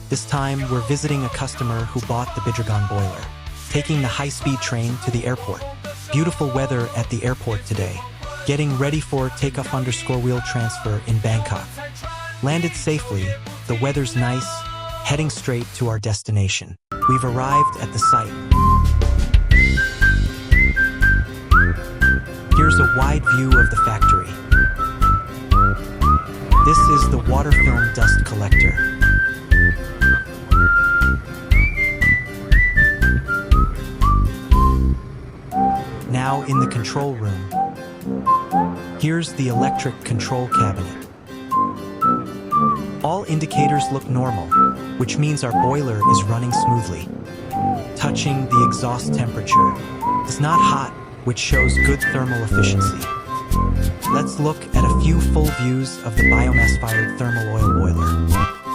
This time, we're visiting a customer who bought the Bidragon boiler, taking the high-speed train to the airport. Beautiful weather at the airport today. Getting ready for takeoff_wheel transfer in Bangkok. Landed safely, the weather's nice, heading straight to our destination. We've arrived at the site. Here's a wide view of the factory. This is the water film dust collector. Now in the control room. Here's the electric control cabinet. All indicators look normal, which means our boiler is running smoothly. Touching the exhaust temperature. It's not hot, which shows good thermal efficiency. Let's look at a few full views of the biomass-fired thermal oil boiler.